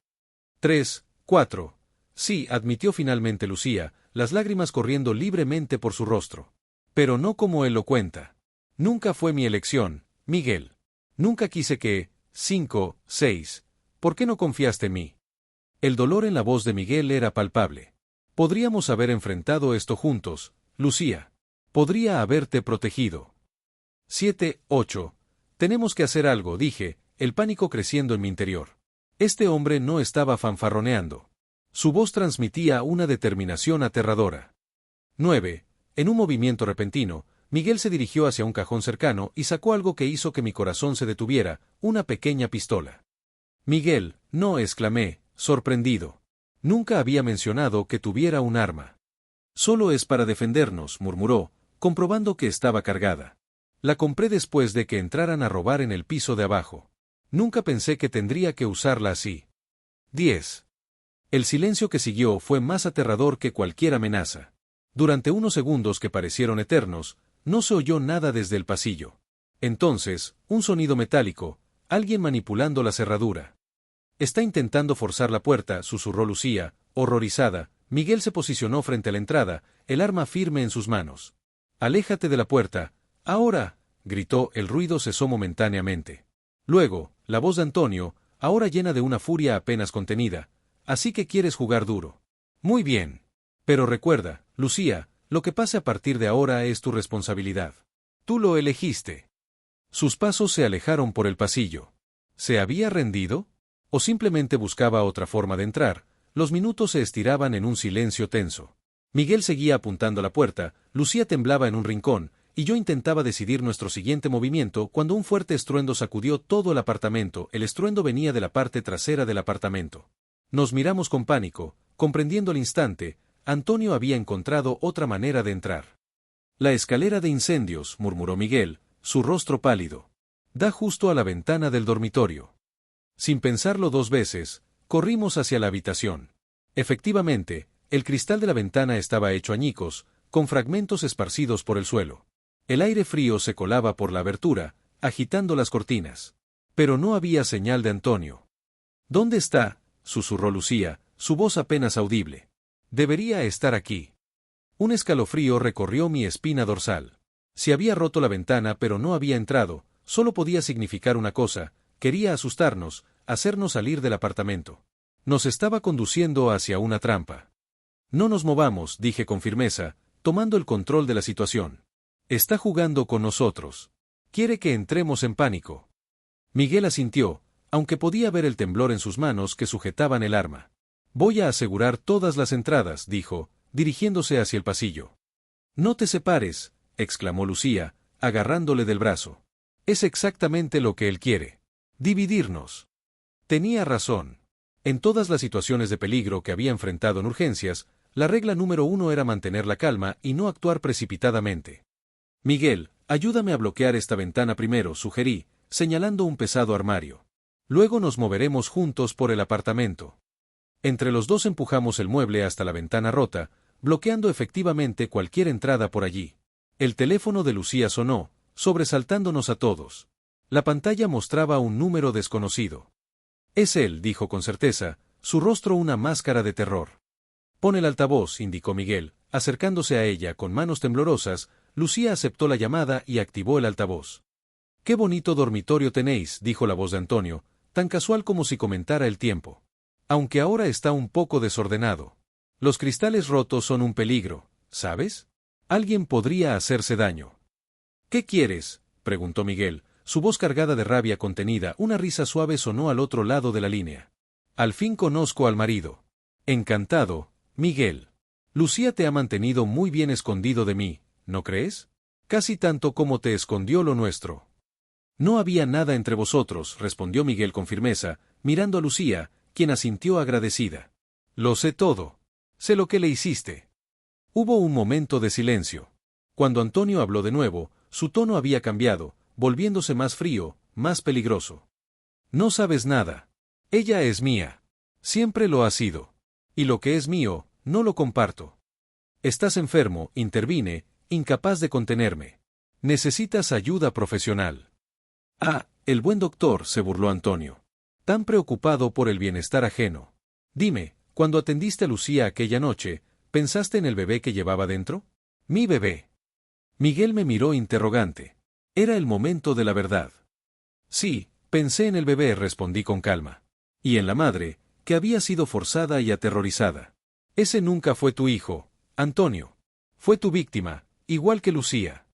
[SPEAKER 1] 3, 4. Sí, admitió finalmente Lucía, las lágrimas corriendo libremente por su rostro. Pero no como él lo cuenta. Nunca fue mi elección, Miguel. Nunca quise que... 5, 6. ¿Por qué no confiaste en mí? El dolor en la voz de Miguel era palpable. Podríamos haber enfrentado esto juntos, Lucía. Podría haberte protegido. 7, 8. Tenemos que hacer algo, dije, el pánico creciendo en mi interior. Este hombre no estaba fanfarroneando. Su voz transmitía una determinación aterradora. 9. En un movimiento repentino, Miguel se dirigió hacia un cajón cercano y sacó algo que hizo que mi corazón se detuviera, una pequeña pistola. Miguel, no, exclamé, sorprendido. Nunca había mencionado que tuviera un arma. Solo es para defendernos, murmuró, comprobando que estaba cargada. La compré después de que entraran a robar en el piso de abajo. Nunca pensé que tendría que usarla así. 10. El silencio que siguió fue más aterrador que cualquier amenaza. Durante unos segundos que parecieron eternos, no se oyó nada desde el pasillo. Entonces, un sonido metálico, alguien manipulando la cerradura. Está intentando forzar la puerta, susurró Lucía, horrorizada. Miguel se posicionó frente a la entrada, el arma firme en sus manos. Aléjate de la puerta. Ahora, gritó, el ruido cesó momentáneamente. Luego, la voz de Antonio, ahora llena de una furia apenas contenida. Así que quieres jugar duro. Muy bien. Pero recuerda, Lucía, lo que pase a partir de ahora es tu responsabilidad. Tú lo elegiste. Sus pasos se alejaron por el pasillo. ¿Se había rendido? ¿O simplemente buscaba otra forma de entrar? Los minutos se estiraban en un silencio tenso. Miguel seguía apuntando a la puerta, Lucía temblaba en un rincón, y yo intentaba decidir nuestro siguiente movimiento cuando un fuerte estruendo sacudió todo el apartamento. El estruendo venía de la parte trasera del apartamento. Nos miramos con pánico, comprendiendo al instante, Antonio había encontrado otra manera de entrar. La escalera de incendios, murmuró Miguel, su rostro pálido. Da justo a la ventana del dormitorio. Sin pensarlo 2 veces, corrimos hacia la habitación. Efectivamente, el cristal de la ventana estaba hecho añicos, con fragmentos esparcidos por el suelo. El aire frío se colaba por la abertura, agitando las cortinas. Pero no había señal de Antonio. ¿Dónde está?, susurró Lucía, su voz apenas audible. Debería estar aquí. Un escalofrío recorrió mi espina dorsal. Si había roto la ventana pero no había entrado, solo podía significar una cosa: quería asustarnos, hacernos salir del apartamento. Nos estaba conduciendo hacia una trampa. No nos movamos, dije con firmeza, tomando el control de la situación. Está jugando con nosotros. Quiere que entremos en pánico. Miguel asintió, aunque podía ver el temblor en sus manos que sujetaban el arma. Voy a asegurar todas las entradas, dijo, dirigiéndose hacia el pasillo. No te separes, exclamó Lucía, agarrándole del brazo. Es exactamente lo que él quiere. Dividirnos. Tenía razón. En todas las situaciones de peligro que había enfrentado en urgencias, la regla número 1 era mantener la calma y no actuar precipitadamente. Miguel, ayúdame a bloquear esta ventana primero, sugerí, señalando un pesado armario. Luego nos moveremos juntos por el apartamento. Entre los dos empujamos el mueble hasta la ventana rota, bloqueando efectivamente cualquier entrada por allí. El teléfono de Lucía sonó, sobresaltándonos a todos. La pantalla mostraba un número desconocido. Es él, dijo con certeza, su rostro una máscara de terror. Pon el altavoz, indicó Miguel, acercándose a ella con manos temblorosas. Lucía aceptó la llamada y activó el altavoz. «Qué bonito dormitorio tenéis», dijo la voz de Antonio, tan casual como si comentara el tiempo. «Aunque ahora está un poco desordenado. Los cristales rotos son un peligro, ¿sabes? Alguien podría hacerse daño». «¿Qué quieres?», preguntó Miguel, su voz cargada de rabia contenida. Una risa suave sonó al otro lado de la línea. «Al fin conozco al marido». «Encantado, Miguel. Lucía te ha mantenido muy bien escondido de mí, ¿no crees? Casi tanto como te escondió lo nuestro». «No había nada entre vosotros», respondió Miguel con firmeza, mirando a Lucía, quien asintió agradecida. «Lo sé todo. Sé lo que le hiciste». Hubo un momento de silencio. Cuando Antonio habló de nuevo, su tono había cambiado, volviéndose más frío, más peligroso. «No sabes nada. Ella es mía. Siempre lo ha sido. Y lo que es mío, no lo comparto». «Estás enfermo», intervine, incapaz de contenerme. «Necesitas ayuda profesional». «Ah, el buen doctor», se burló Antonio. «Tan preocupado por el bienestar ajeno. Dime, cuando atendiste a Lucía aquella noche, ¿pensaste en el bebé que llevaba dentro?» «¿Mi bebé?». Miguel me miró interrogante. Era el momento de la verdad. «Sí, pensé en el bebé», respondí con calma. «Y en la madre, que había sido forzada y aterrorizada. Ese nunca fue tu hijo, Antonio. Fue tu víctima, igual que Lucía».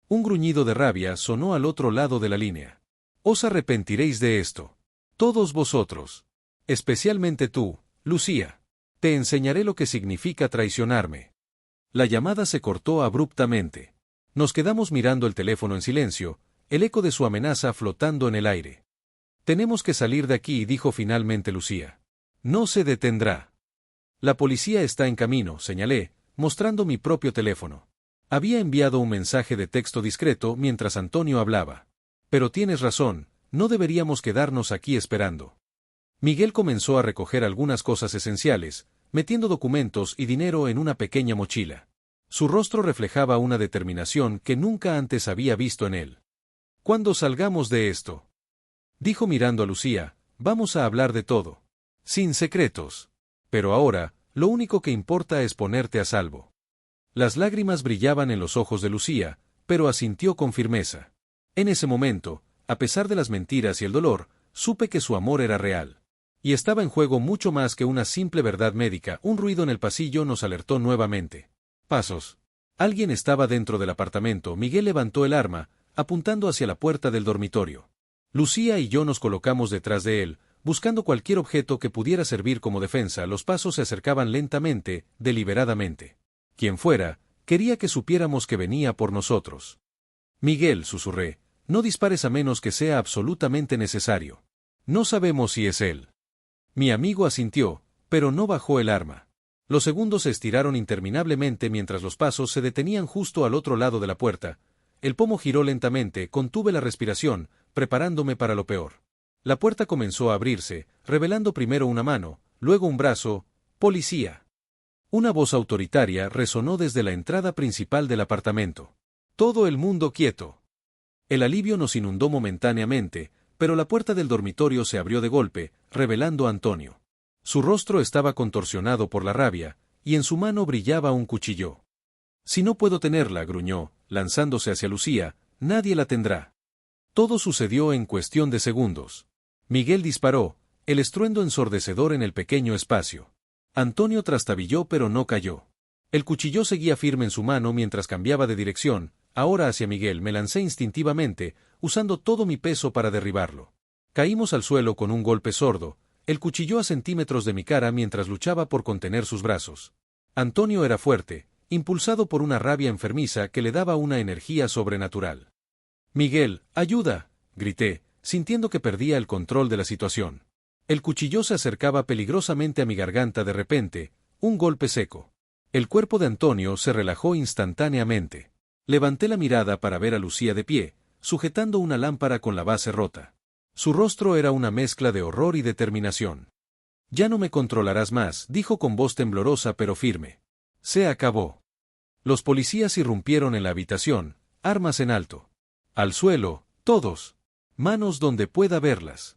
[SPEAKER 1] Un gruñido de rabia sonó al otro lado de la línea. «Os arrepentiréis de esto. Todos vosotros. Especialmente tú, Lucía. Te enseñaré lo que significa traicionarme». La llamada se cortó abruptamente. Nos quedamos mirando el teléfono en silencio, el eco de su amenaza flotando en el aire. «Tenemos que salir de aquí», dijo finalmente Lucía. «No se detendrá». «La policía está en camino», señalé, mostrando mi propio teléfono. Había enviado un mensaje de texto discreto mientras Antonio hablaba. «Pero tienes razón, no deberíamos quedarnos aquí esperando». Miguel comenzó a recoger algunas cosas esenciales, metiendo documentos y dinero en una pequeña mochila. Su rostro reflejaba una determinación que nunca antes había visto en él. «Cuando salgamos de esto», dijo mirando a Lucía, «vamos a hablar de todo. Sin secretos. Pero ahora, lo único que importa es ponerte a salvo». Las lágrimas brillaban en los ojos de Lucía, pero asintió con firmeza. En ese momento, a pesar de las mentiras y el dolor, supe que su amor era real. Y estaba en juego mucho más que una simple verdad médica. Un ruido en el pasillo nos alertó nuevamente. Pasos. Alguien estaba dentro del apartamento. Miguel levantó el arma, apuntando hacia la puerta del dormitorio. Lucía y yo nos colocamos detrás de él, buscando cualquier objeto que pudiera servir como defensa. Los pasos se acercaban lentamente, deliberadamente. Quien fuera, quería que supiéramos que venía por nosotros. «Miguel», susurré, «no dispares a menos que sea absolutamente necesario. No sabemos si es él». Mi amigo asintió, pero no bajó el arma. Los segundos se estiraron interminablemente mientras los pasos se detenían justo al otro lado de la puerta. El pomo giró lentamente, contuve la respiración, preparándome para lo peor. La puerta comenzó a abrirse, revelando primero una mano, luego un brazo. «Policía». Una voz autoritaria resonó desde la entrada principal del apartamento. «Todo el mundo quieto». El alivio nos inundó momentáneamente, pero la puerta del dormitorio se abrió de golpe, revelando a Antonio. Su rostro estaba contorsionado por la rabia, y en su mano brillaba un cuchillo. «Si no puedo tenerla», gruñó, lanzándose hacia Lucía, «nadie la tendrá». Todo sucedió en cuestión de segundos. Miguel disparó, el estruendo ensordecedor en el pequeño espacio. Antonio trastabilló pero no cayó. El cuchillo seguía firme en su mano mientras cambiaba de dirección. Ahora hacia Miguel me lancé instintivamente, usando todo mi peso para derribarlo. Caímos al suelo con un golpe sordo, el cuchillo a centímetros de mi cara mientras luchaba por contener sus brazos. Antonio era fuerte, impulsado por una rabia enfermiza que le daba una energía sobrenatural. «Miguel, ayuda», grité, sintiendo que perdía el control de la situación. El cuchillo se acercaba peligrosamente a mi garganta. De repente, un golpe seco. El cuerpo de Antonio se relajó instantáneamente. Levanté la mirada para ver a Lucía de pie, sujetando una lámpara con la base rota. Su rostro era una mezcla de horror y determinación. «Ya no me controlarás más», dijo con voz temblorosa pero firme. «Se acabó». Los policías irrumpieron en la habitación, armas en alto. Al suelo, todos. Manos donde pueda verlas.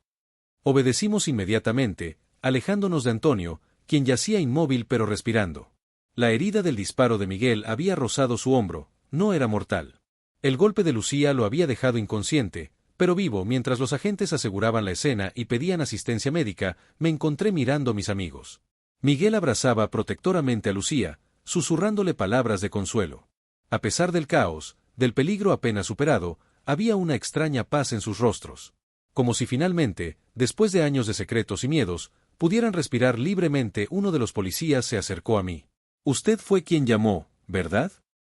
[SPEAKER 1] Obedecimos inmediatamente, alejándonos de Antonio, quien yacía inmóvil pero respirando. La herida del disparo de Miguel había rozado su hombro, no era mortal. El golpe de Lucía lo había dejado inconsciente, pero vivo. Mientras los agentes aseguraban la escena y pedían asistencia médica, me encontré mirando a mis amigos. Miguel abrazaba protectoramente a Lucía, susurrándole palabras de consuelo. A pesar del caos, del peligro apenas superado, había una extraña paz en sus rostros. Como si finalmente, después de años de secretos y miedos, pudieran respirar libremente. Uno de los policías se acercó a mí. Usted fue quien llamó, ¿verdad?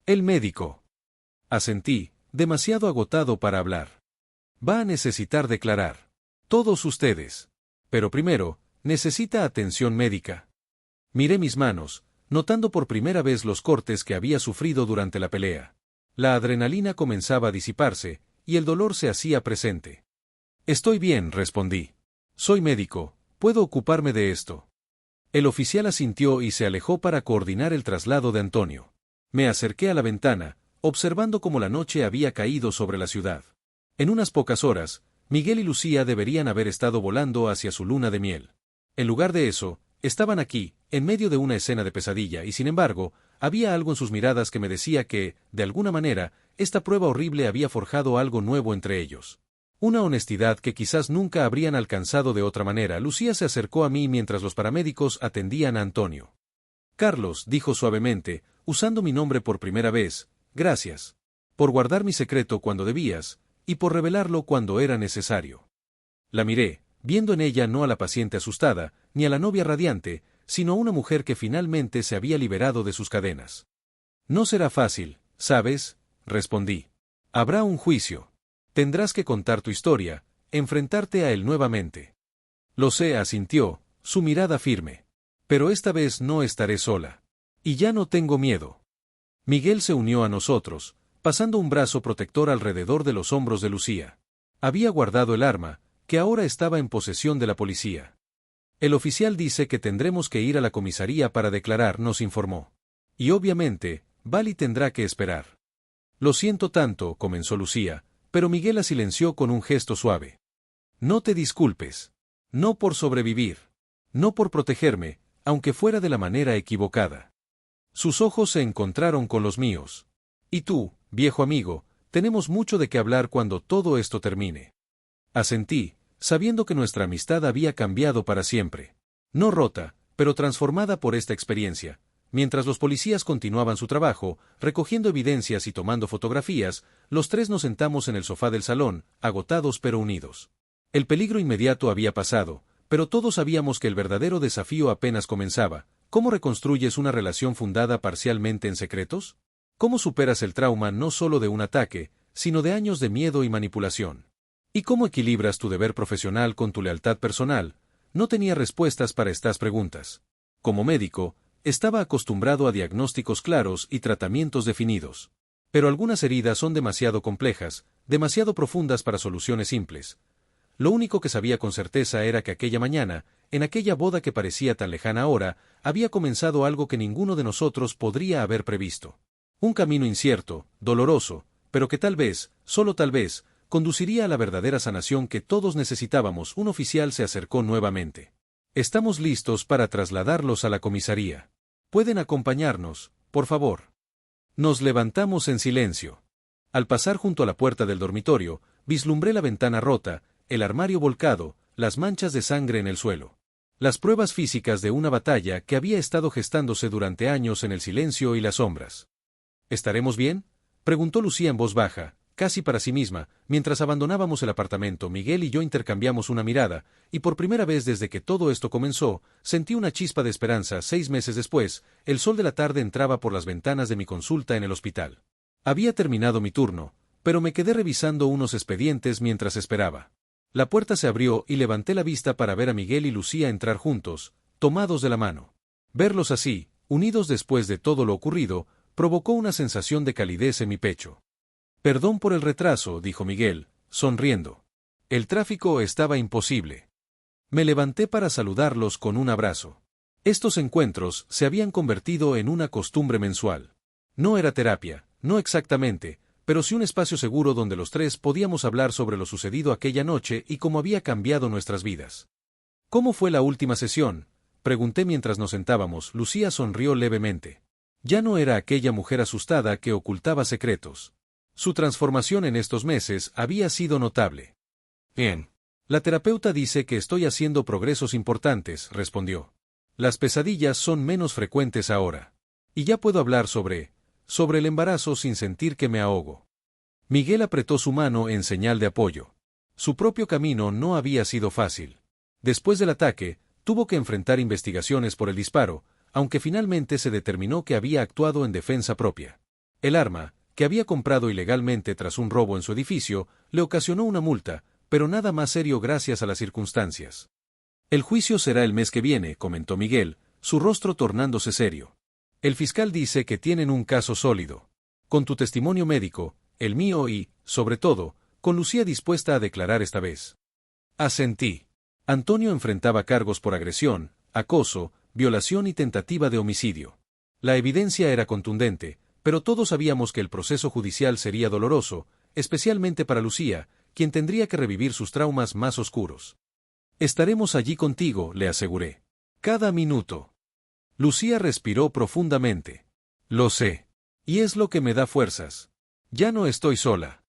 [SPEAKER 1] El médico. Asentí, demasiado agotado para hablar. Va a necesitar declarar. Todos ustedes. Pero primero, necesita atención médica. Miré mis manos, notando por primera vez los cortes que había sufrido durante la pelea. La adrenalina comenzaba a disiparse, y el dolor se hacía presente. Estoy bien, respondí. Soy médico, puedo ocuparme de esto. El oficial asintió y se alejó para coordinar el traslado de Antonio. Me acerqué a la ventana, observando cómo la noche había caído sobre la ciudad. En unas pocas horas, Miguel y Lucía deberían haber estado volando hacia su luna de miel. En lugar de eso, estaban aquí, en medio de una escena de pesadilla, y sin embargo, había algo en sus miradas que me decía que, de alguna manera, esta prueba horrible había forjado algo nuevo entre ellos. Una honestidad que quizás nunca habrían alcanzado de otra manera. Lucía se acercó a mí mientras los paramédicos atendían a Antonio. Carlos, dijo suavemente, usando mi nombre por primera vez, gracias. Por guardar mi secreto cuando debías, y por revelarlo cuando era necesario. La miré, viendo en ella no a la paciente asustada, ni a la novia radiante, sino a una mujer que finalmente se había liberado de sus cadenas. No será fácil, ¿sabes? Respondí. Habrá un juicio. Tendrás que contar tu historia, enfrentarte a él nuevamente. Lo sé, asintió, su mirada firme. Pero esta vez no estaré sola. Y ya no tengo miedo. Miguel se unió a nosotros, pasando un brazo protector alrededor de los hombros de Lucía. Había guardado el arma, que ahora estaba en posesión de la policía. El oficial dice que tendremos que ir a la comisaría para declarar, nos informó. Y obviamente, Vali tendrá que esperar. Lo siento tanto, comenzó Lucía, pero Miguel la silenció con un gesto suave. No te disculpes. No por sobrevivir. No por protegerme, aunque fuera de la manera equivocada. Sus ojos se encontraron con los míos. Y tú, viejo amigo, tenemos mucho de qué hablar cuando todo esto termine. Asentí, sabiendo que nuestra amistad había cambiado para siempre. No rota, pero transformada por esta experiencia. Mientras los policías continuaban su trabajo, recogiendo evidencias y tomando fotografías, los tres nos sentamos en el sofá del salón, agotados pero unidos. El peligro inmediato había pasado, pero todos sabíamos que el verdadero desafío apenas comenzaba. ¿Cómo reconstruyes una relación fundada parcialmente en secretos? ¿Cómo superas el trauma no solo de un ataque, sino de años de miedo y manipulación? ¿Y cómo equilibras tu deber profesional con tu lealtad personal? No tenía respuestas para estas preguntas. Como médico, estaba acostumbrado a diagnósticos claros y tratamientos definidos. Pero algunas heridas son demasiado complejas, demasiado profundas para soluciones simples. Lo único que sabía con certeza era que aquella mañana, en aquella boda que parecía tan lejana ahora, había comenzado algo que ninguno de nosotros podría haber previsto. Un camino incierto, doloroso, pero que tal vez, solo tal vez, conduciría a la verdadera sanación que todos necesitábamos. Un oficial se acercó nuevamente. Estamos listos para trasladarlos a la comisaría. ¿Pueden acompañarnos, por favor? Nos levantamos en silencio. Al pasar junto a la puerta del dormitorio, vislumbré la ventana rota, el armario volcado, las manchas de sangre en el suelo. Las pruebas físicas de una batalla que había estado gestándose durante años en el silencio y las sombras. ¿Estaremos bien?, preguntó Lucía en voz baja, casi para sí misma. Mientras abandonábamos el apartamento, Miguel y yo intercambiamos una mirada, y por primera vez desde que todo esto comenzó, sentí una chispa de esperanza. 6 meses después, el sol de la tarde entraba por las ventanas de mi consulta en el hospital. Había terminado mi turno, pero me quedé revisando unos expedientes mientras esperaba. La puerta se abrió y levanté la vista para ver a Miguel y Lucía entrar juntos, tomados de la mano. Verlos así, unidos después de todo lo ocurrido, provocó una sensación de calidez en mi pecho. Perdón por el retraso, dijo Miguel, sonriendo. El tráfico estaba imposible. Me levanté para saludarlos con un abrazo. Estos encuentros se habían convertido en una costumbre mensual. No era terapia, no exactamente, pero sí un espacio seguro donde los tres podíamos hablar sobre lo sucedido aquella noche y cómo había cambiado nuestras vidas. ¿Cómo fue la última sesión?, pregunté mientras nos sentábamos. Lucía sonrió levemente. Ya no era aquella mujer asustada que ocultaba secretos. Su transformación en estos meses había sido notable. Bien. La terapeuta dice que estoy haciendo progresos importantes, respondió. Las pesadillas son menos frecuentes ahora. Y ya puedo hablar sobre el embarazo sin sentir que me ahogo. Miguel apretó su mano en señal de apoyo. Su propio camino no había sido fácil. Después del ataque, tuvo que enfrentar investigaciones por el disparo, aunque finalmente se determinó que había actuado en defensa propia. El arma, que había comprado ilegalmente tras un robo en su edificio, le ocasionó una multa, pero nada más serio gracias a las circunstancias. El juicio será el mes que viene, comentó Miguel, su rostro tornándose serio. El fiscal dice que tienen un caso sólido. Con tu testimonio médico, el mío y, sobre todo, con Lucía dispuesta a declarar esta vez. Asentí. Antonio enfrentaba cargos por agresión, acoso, violación y tentativa de homicidio. La evidencia era contundente, pero todos sabíamos que el proceso judicial sería doloroso, especialmente para Lucía, quien tendría que revivir sus traumas más oscuros. Estaremos allí contigo, le aseguré. Cada minuto. Lucía respiró profundamente. Lo sé. Y es lo que me da fuerzas. Ya no estoy sola.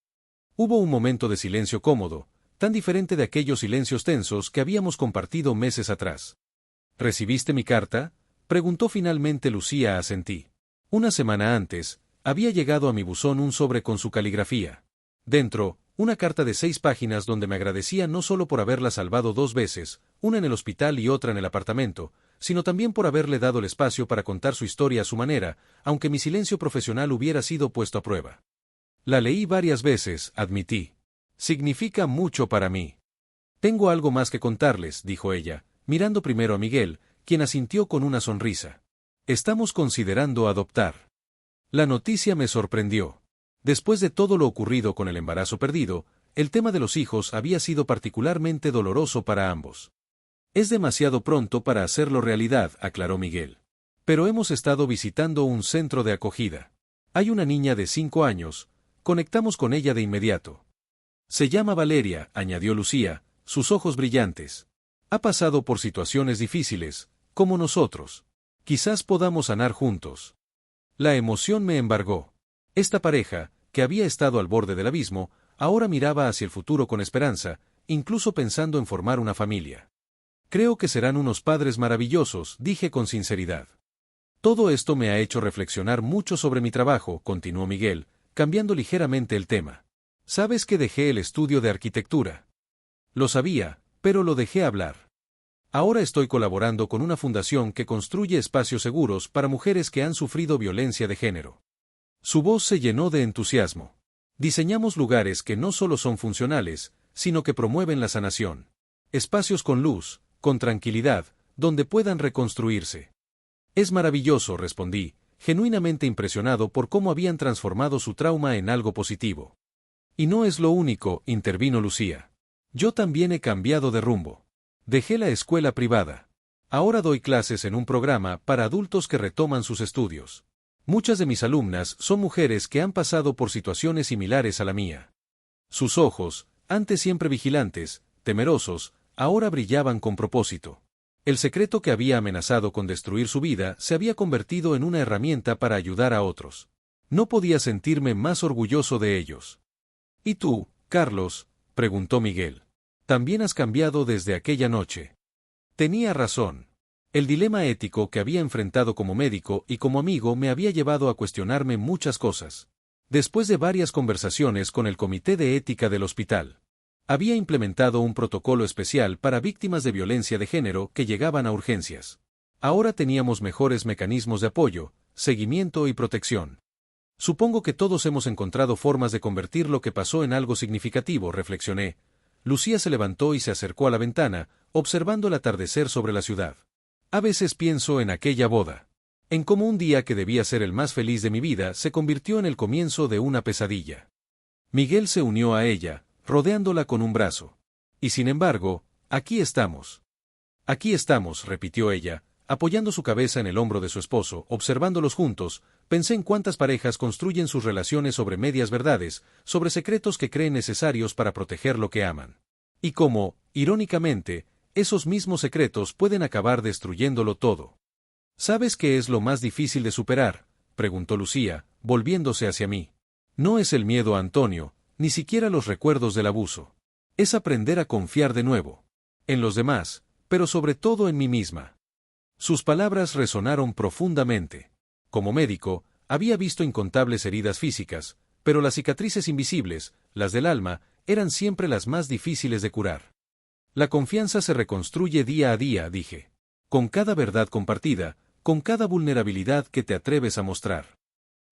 [SPEAKER 1] Hubo un momento de silencio cómodo, tan diferente de aquellos silencios tensos que habíamos compartido meses atrás. ¿Recibiste mi carta?, preguntó finalmente Lucía. Asentí. Una semana antes, había llegado a mi buzón un sobre con su caligrafía. Dentro, una carta de 6 páginas donde me agradecía no solo por haberla salvado 2 veces, una en el hospital y otra en el apartamento, sino también por haberle dado el espacio para contar su historia a su manera, aunque mi silencio profesional hubiera sido puesto a prueba. La leí varias veces, admití. Significa mucho para mí. Tengo algo más que contarles, dijo ella, mirando primero a Miguel, quien asintió con una sonrisa. Estamos considerando adoptar. La noticia me sorprendió. Después de todo lo ocurrido con el embarazo perdido, el tema de los hijos había sido particularmente doloroso para ambos. Es demasiado pronto para hacerlo realidad, aclaró Miguel. Pero hemos estado visitando un centro de acogida. Hay una niña de 5 años, conectamos con ella de inmediato. Se llama Valeria, añadió Lucía, sus ojos brillantes. Ha pasado por situaciones difíciles, como nosotros. Quizás podamos sanar juntos. La emoción me embargó. Esta pareja, que había estado al borde del abismo, ahora miraba hacia el futuro con esperanza, incluso pensando en formar una familia. Creo que serán unos padres maravillosos, dije con sinceridad. Todo esto me ha hecho reflexionar mucho sobre mi trabajo, continuó Miguel, cambiando ligeramente el tema. ¿Sabes que dejé el estudio de arquitectura? Lo sabía, pero lo dejé hablar. Ahora estoy colaborando con una fundación que construye espacios seguros para mujeres que han sufrido violencia de género. Su voz se llenó de entusiasmo. Diseñamos lugares que no solo son funcionales, sino que promueven la sanación. Espacios con luz, con tranquilidad, donde puedan reconstruirse. Es maravilloso, respondí, genuinamente impresionado por cómo habían transformado su trauma en algo positivo. Y no es lo único, intervino Lucía. Yo también he cambiado de rumbo. Dejé la escuela privada. Ahora doy clases en un programa para adultos que retoman sus estudios. Muchas de mis alumnas son mujeres que han pasado por situaciones similares a la mía. Sus ojos, antes siempre vigilantes, temerosos, ahora brillaban con propósito. El secreto que había amenazado con destruir su vida se había convertido en una herramienta para ayudar a otros. No podía sentirme más orgulloso de ellos. ¿Y tú, Carlos?, preguntó Miguel. También has cambiado desde aquella noche. Tenía razón. El dilema ético que había enfrentado como médico y como amigo me había llevado a cuestionarme muchas cosas. Después de varias conversaciones con el Comité de Ética del hospital, había implementado un protocolo especial para víctimas de violencia de género que llegaban a urgencias. Ahora teníamos mejores mecanismos de apoyo, seguimiento y protección. Supongo que todos hemos encontrado formas de convertir lo que pasó en algo significativo, reflexioné. Lucía se levantó y se acercó a la ventana, observando el atardecer sobre la ciudad. A veces pienso en aquella boda. En cómo un día que debía ser el más feliz de mi vida se convirtió en el comienzo de una pesadilla. Miguel se unió a ella, rodeándola con un brazo. Y sin embargo, aquí estamos. Aquí estamos, repitió ella, apoyando su cabeza en el hombro de su esposo, observándolos juntos, pensé en cuántas parejas construyen sus relaciones sobre medias verdades, sobre secretos que creen necesarios para proteger lo que aman. Y cómo, irónicamente, esos mismos secretos pueden acabar destruyéndolo todo. ¿Sabes qué es lo más difícil de superar?, preguntó Lucía, volviéndose hacia mí. No es el miedo a Antonio, ni siquiera los recuerdos del abuso. Es aprender a confiar de nuevo. En los demás, pero sobre todo en mí misma. Sus palabras resonaron profundamente. Como médico, había visto incontables heridas físicas, pero las cicatrices invisibles, las del alma, eran siempre las más difíciles de curar. La confianza se reconstruye día a día, dije. Con cada verdad compartida, con cada vulnerabilidad que te atreves a mostrar.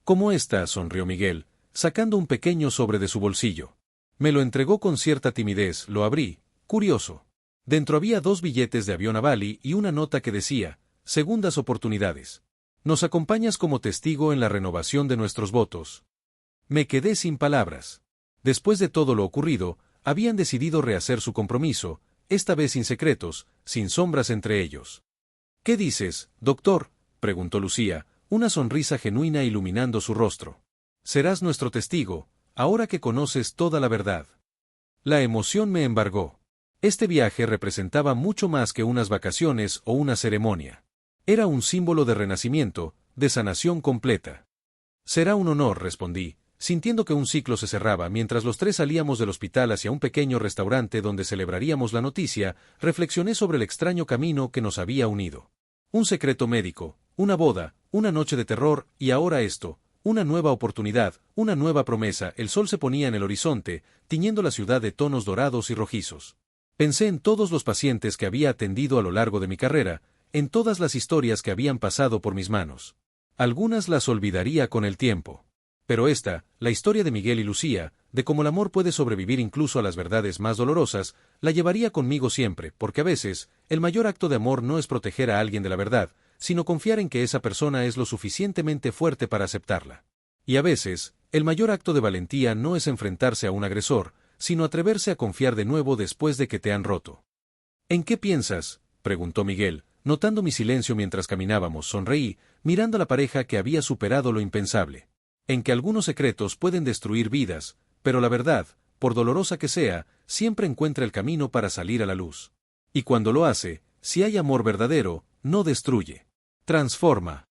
[SPEAKER 1] ¿Cómo está?, sonrió Miguel, sacando un pequeño sobre de su bolsillo. Me lo entregó con cierta timidez, lo abrí, curioso. Dentro había 2 billetes de avión a Bali y una nota que decía, segundas oportunidades. ¿Nos acompañas como testigo en la renovación de nuestros votos? Me quedé sin palabras. Después de todo lo ocurrido, habían decidido rehacer su compromiso, esta vez sin secretos, sin sombras entre ellos. ¿Qué dices, doctor?, preguntó Lucía, una sonrisa genuina iluminando su rostro. Serás nuestro testigo, ahora que conoces toda la verdad. La emoción me embargó. Este viaje representaba mucho más que unas vacaciones o una ceremonia. Era un símbolo de renacimiento, de sanación completa. Será un honor, respondí, sintiendo que un ciclo se cerraba. Mientras los 3 salíamos del hospital hacia un pequeño restaurante donde celebraríamos la noticia, reflexioné sobre el extraño camino que nos había unido. Un secreto médico, una boda, una noche de terror, y ahora esto, una nueva oportunidad, una nueva promesa. El sol se ponía en el horizonte, tiñendo la ciudad de tonos dorados y rojizos. Pensé en todos los pacientes que había atendido a lo largo de mi carrera, en todas las historias que habían pasado por mis manos. Algunas las olvidaría con el tiempo. Pero esta, la historia de Miguel y Lucía, de cómo el amor puede sobrevivir incluso a las verdades más dolorosas, la llevaría conmigo siempre, porque a veces, el mayor acto de amor no es proteger a alguien de la verdad, sino confiar en que esa persona es lo suficientemente fuerte para aceptarla. Y a veces, el mayor acto de valentía no es enfrentarse a un agresor, sino atreverse a confiar de nuevo después de que te han roto. ¿En qué piensas?, preguntó Miguel, notando mi silencio mientras caminábamos. Sonreí, mirando a la pareja que había superado lo impensable. En que algunos secretos pueden destruir vidas, pero la verdad, por dolorosa que sea, siempre encuentra el camino para salir a la luz. Y cuando lo hace, si hay amor verdadero, no destruye, transforma.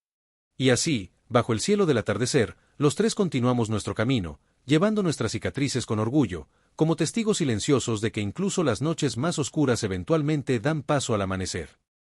[SPEAKER 1] Y así, bajo el cielo del atardecer, los 3 continuamos nuestro camino, llevando nuestras cicatrices con orgullo, como testigos silenciosos de que incluso las noches más oscuras eventualmente dan paso al amanecer.